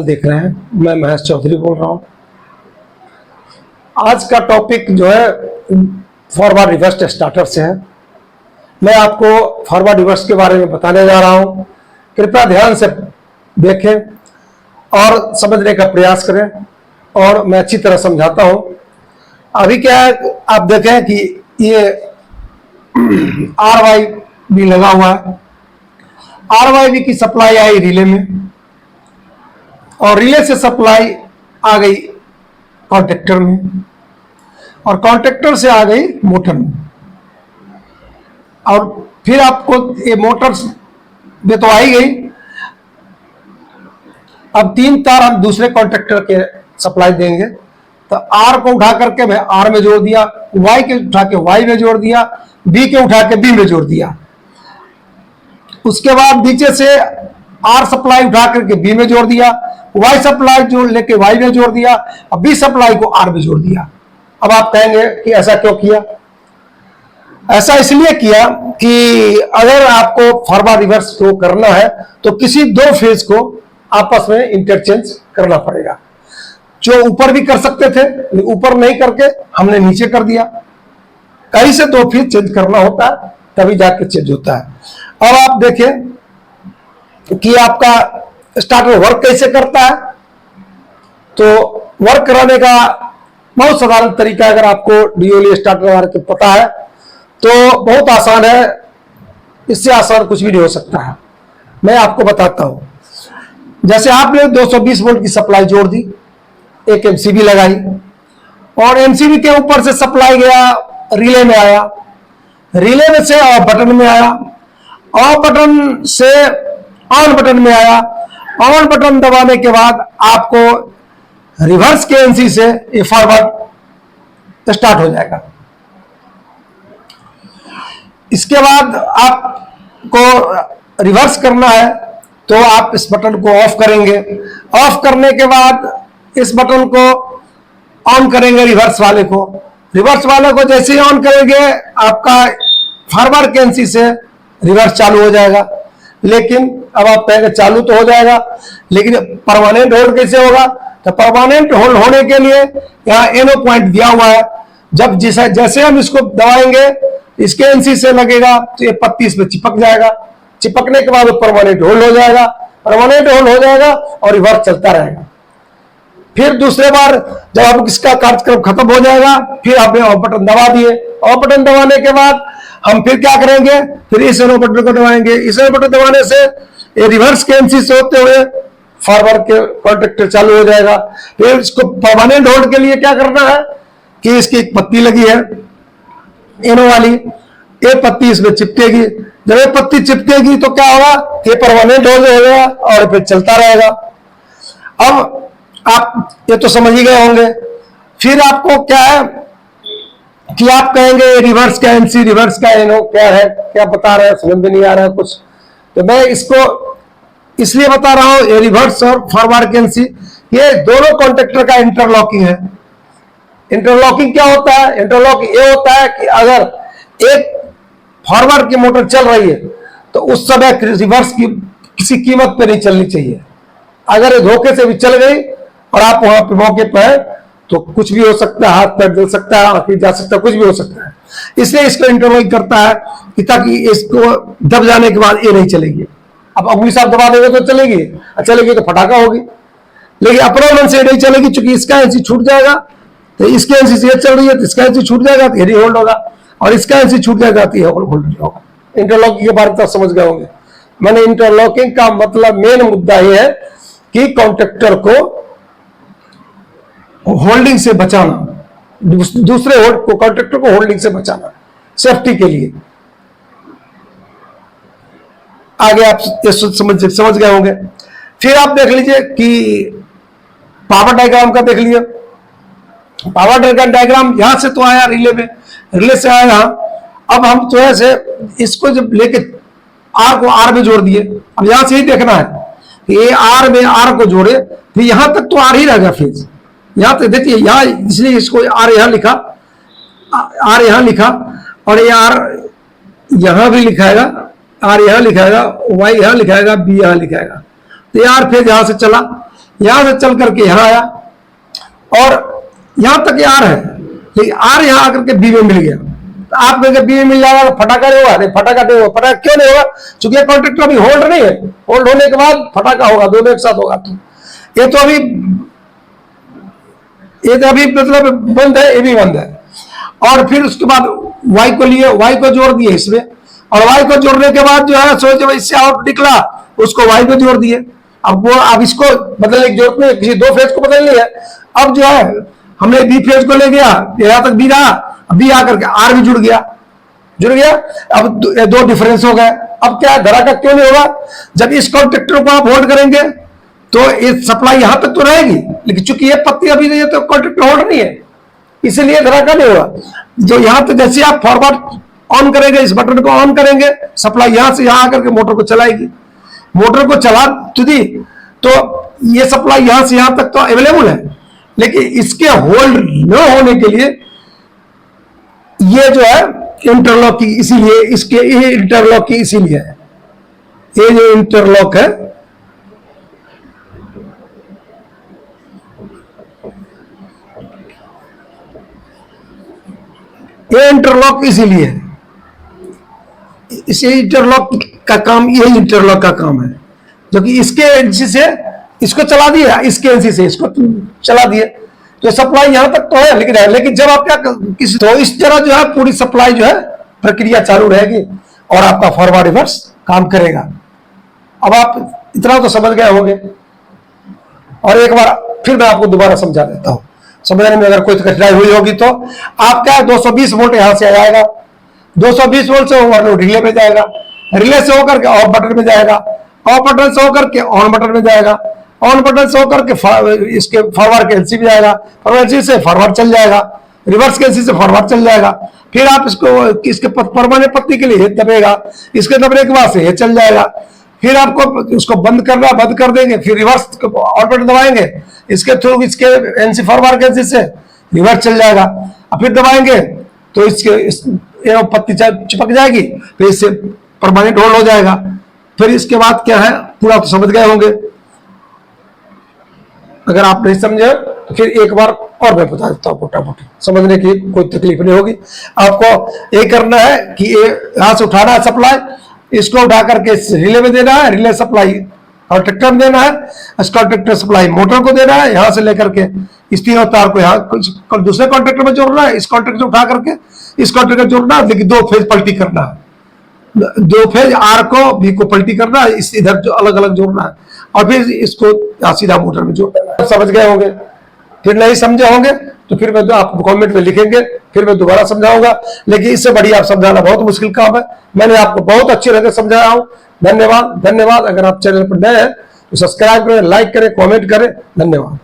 देख रहे हैं। मैं महेश चौधरी बोल रहा हूं। आज का टॉपिक जो है फॉरवर्ड रिवर्स स्टार्टर से है। मैं आपको फॉरवर्ड रिवर्स के बारे में बताने जा रहा हूं। कृपया ध्यान से देखें और समझने का प्रयास करें और मैं अच्छी तरह समझाता हूं। अभी क्या है, आप देखें कि ये RYB लगा हुआ है। RYB की सप्लाई आई रिले में और रिले से सप्लाई आ गई कॉन्ट्रैक्टर में और कॉन्ट्रैक्टर से आ गई मोटर में और फिर आपको ये मोटर में तो आई गई। अब 3 तार हम दूसरे कॉन्ट्रैक्टर के सप्लाई देंगे तो R को उठा करके मैं R में जोड़ दिया, Y के उठा के Y में जोड़ दिया, B के उठा के B में जोड़ दिया। उसके बाद नीचे से R सप्लाई उठा करके B में जोड़ दिया, Y सप्लाई जोड़ लेके Y में जोड़ दिया और B सप्लाई को R में जोड़ दिया। अब आप कहेंगे कि ऐसा क्यों किया? ऐसा इसलिए किया कि अगर आपको फॉरवर्ड रिवर्स फ्लो करना है तो किसी 2 फेज को आपस में इंटरचेंज करना पड़ेगा। जो ऊपर भी कर सकते थे, ऊपर नहीं करके हमने नीचे कर दिया। कहीं से 2 फेज चेंज करना होता है तभी जाके चेंज होता है। अब आप देखें कि आपका स्टार्टर वर्क कैसे करता है। तो वर्क कराने का बहुत साधारण तरीका, अगर आपको डीओली स्टार्टर बारे में पता है तो बहुत आसान है। इससे आसान कुछ भी नहीं हो सकता है। मैं आपको बताता हूं। जैसे आपने 220 वोल्ट की सप्लाई जोड़ दी, एक एमसीबी लगाई और एमसीबी के ऊपर से सप्लाई गया रिले में आया, रिले में से ऑफ बटन में आया, ऑफ बटन से ऑन बटन में आया, ऑन बटन दबाने के बाद आपको रिवर्स केएनसी से ये फॉरवर्ड स्टार्ट हो जाएगा। इसके बाद आपको रिवर्स करना है तो आप इस बटन को ऑफ करेंगे। ऑफ करने के बाद इस बटन को ऑन करेंगे रिवर्स वाले को। रिवर्स वाले को जैसे ही ऑन करेंगे आपका फॉरवर्ड केएनसी से रिवर्स चालू हो जाएगा। लेकिन अब आप कहेंगे चालू तो हो जाएगा लेकिन परमानेंट होल्ड कैसे होगा? तो परमानेंट होल्ड होने के लिए यहाँ एनो पॉइंट दिया हुआ है। जब जैसे हम इसको दबाएंगे इसके एनसी से लगेगा तो ये पत्ती इसमें चिपक जाएगा। चिपकने के बाद वो परमानेंट होल्ड हो जाएगा। परमानेंट होल्ड हो जाएगा और रिवर्स चलता रहेगा। फिर दूसरे बार जब आप इसका कार्यक्रम खत्म हो जाएगा फिर आपने ऑफ बटन दबा दिए। ऑफ बटन दबाने के बाद हम फिर क्या करेंगे? फिर इस एनो बटन को दबाएंगे। इस एनो बटन दबाने से ये रिवर्स केएनसी से होते हुए फॉरवर्ड के कॉन्ट्रैक्टर चालू हो जाएगा। फिर इसको परमानेंट होल्ड के लिए क्या करना है कि इसकी एक पत्ती लगी है एनो वाली, ये पत्ती इसमें चिपकेगी। जब ये पत्ती चिपकेगी तो क्या होगा? ये परमानेंट होल्ड हो जाएगा और फिर चलता रहेगा। अब आप ये तो समझ ही गए होंगे। फिर आपको क्या है कि आप कहेंगे रिवर्स का एनसी, रिवर्स का एनो क्या है, क्या बता रहे हैं, समझ में नहीं आ रहा है कुछ। तो मैं इसको इसलिए बता रहा हूं, ये रिवर्स और फॉरवर्ड केएनसी ये दोनों कॉन्ट्रैक्टर का इंटरलॉकिंग है। इंटरलॉकिंग क्या होता है? इंटरलॉकिंग ये होता है कि अगर एक फॉरवर्ड की मोटर चल रही है तो उस समय रिवर्स की किसी कीमत पे नहीं चलनी चाहिए। अगर ये धोखे से भी चल गई और आप वहां पे मौके पर है तो कुछ भी हो सकता है, हाथ पैर जल सकता है, आंखें जा सकता है, कुछ भी हो सकता है। इसलिए इसको इंटरलॉक करता है कि ताकि इसको दब जाने के बाद ये नहीं चलेगी। अब अंगुली साफ दबा देंगे तो चलेगी, चलेगी तो फटाका होगी। लेकिन अपने मन से नहीं चलेगी, चूंकि इसका एनसी छूट जाएगा तो इसके एनसी से चल रही है तो इसका एनसी छूट जाएगा तो ये होल्ड होगा और इसका एनसी छूट जाएगा तो ये होल्ड नहीं होगा। इंटरलॉकिंग के बारे में तो समझ गए होंगे। मैंने इंटरलॉकिंग का मतलब मेन मुद्दा यह है कि कॉन्ट्रैक्टर को होल्डिंग से बचाना, दूसरे होल्ड को कॉन्ट्रैक्टर को होल्डिंग से बचाना सेफ्टी के लिए। आगे आप ये समझ गए होंगे। फिर आप देख लीजिए कि पावर डायग्राम का देख लीजिए। पावर डायग्राम यहां से तो आया रिले में, रिले से आया यहां। अब हम जो है से इसको जब लेके आर को आर में जोड़ दिए। अब यहां से ही देखना है कि ये आर में आर को जोड़े फिर यहां तक तो आर ही रहेगा फेज। यहां तक देखिए, यहां इसलिए इसको आर यहां लिखा, आर यहां लिखा और ये आर यहां भी लिखाएगा, आर यहां लिखाएगा, वाई यहां लिखाएगा, बी यहां लिखाएगा। तो ये आर फेज यहां से चला यहां से चल करके यहां आया और यहां तक आर है, लेकिन आर यहां आकर के बी में मिल गया। तो आप कहेंगे बी में मिल जाएगा फटाका नहीं होगा, नहीं फटाका नहीं होगा। फटाका क्यों नहीं होगा? चूंकि कॉन्ट्रैक्टर अभी होल्ड नहीं है, होल्ड होने के बाद फटाका होगा, दोनों एक साथ होगा। तो ये तो अभी मतलब बंद है, ये भी बंद है। और फिर उसके बाद वाई को लिए, वाई को जोड़ दिए इसमें, और वाई को जोड़ने के बाद जो है सो जब इससे आउट निकला उसको वाई को जोड़ दिए। अब इसको बदलने की जरूरत नहीं, किसी दो फेज को बदलनी है। अब जो है हमने बी फेज को ले गया, यहां तक बी रहा, बी आकर के आर भी जुड़ गया। अब दो डिफरेंस हो गए। अब क्या धड़ाका क्यों नहीं होगा? जब इस कॉन्ट्रैक्टर को आप होल्ड करेंगे तो ये सप्लाई यहां तक तो रहेगी, लेकिन चूंकि ये पत्ती अभी नहीं है तो कॉन्ट्रैक्टर होल्ड नहीं है, इसलिए धड़ाका नहीं होगा। जो यहां तक जैसे आप फॉरवर्ड ऑन करेंगे, इस बटन को ऑन करेंगे, सप्लाई यहां से यहां आकर के मोटर को चलाएगी। मोटर को चला तो दी तो ये सप्लाई यहां से यहां तक तो अवेलेबल है, लेकिन इसके होल्ड न होने के लिए ये जो है इंटरलॉक की, इसीलिए इसके ये इंटरलॉक की इसीलिए है, ये जो इंटरलॉक है ये इंटरलॉक इसीलिए है। इसे इंटरलॉक का काम, यही इंटरलॉक का काम है, जो कि इसके एनसी से इसको चला दिया, इसके एनसी से इसको चला दिए, तो सप्लाई यहां तक तो है। लेकिन जब आप क्या तो इस तरह जो है पूरी सप्लाई जो है प्रक्रिया चालू रहेगी और आपका फॉरवर्ड रिवर्स काम करेगा। अब आप इतना तो समझ गए होंगे, और एक बार फिर मैं आपको दोबारा समझा देता हूं, समझने में अगर कोई कठिनाई हुई होगी तो आप क्या 220 वोल्ट यहां से आएगा, 220 वोल्ट से ओवरलोड रिले में जाएगा, रिले से होकर के ऑफ बटन में जाएगा, ऑफ बटन से होकर के ऑन बटन में जाएगा, ऑन बटन से होकर के इसके फॉरवर्ड के एलसी में जाएगा, फॉरवर्ड एलसी से फॉरवर्ड चल जाएगा, रिवर्स के एलसी से फॉरवर्ड चल जाएगा। फिर आप इसके परमानेंट पत्ती के लिए ये दबेगा, इसके दबने के बाद से ये चल जाएगा। फिर आपको उसको बंद करना, बंद कर देंगे, फिर रिवर्स ऑन बटन दबाएंगे, इसके थ्रू इसके एनसी फॉरवर्ड के एलसी से रिवर्स चल जाएगा। अब फिर दबाएंगे तो इसके पत्ती चिपक जाएगी, फिर इससे परमानेंट होल्ड हो जाएगा। फिर इसके बाद क्या है पूरा तो समझ गए होंगे। अगर आप नहीं समझे तो फिर एक बार और मैं बता देता हूँ, मोटा मोटी समझने की कोई तकलीफ नहीं होगी। आपको ये करना है कि यहां से उठाना है सप्लाई, इसको उठा करके रिले में देना है, रिले सप्लाई कॉन्ट्रैक्टर में देना है, इस कॉन्ट्रैक्टर सप्लाई मोटर को देना है, यहां से लेकर के इस तीनों तार को यहाँ दूसरे कॉन्ट्रैक्टर में जोड़ना है, इस कॉन्ट्रैक्टर उठा करके इस कॉन्ट्रैक्टर जोड़ना है, लेकिन दो फेज पलटी करना है, दो फेज आर को बी को पलटी करना है, इस इधर जो अलग अलग जोड़ना है, और फिर इसको सीधा मोटर में जोड़ना है। समझ गए होंगे? फिर नहीं समझे होंगे तो फिर मैं आप कमेंट में लिखेंगे, फिर मैं दोबारा समझाऊंगा, लेकिन इससे बढ़िया आप समझाना बहुत मुश्किल काम है। मैंने आपको बहुत अच्छी तरह से समझाया हूं। धन्यवाद, धन्यवाद। अगर आप चैनल पर नए हैं तो सब्सक्राइब करें, लाइक करें, कमेंट करें। धन्यवाद।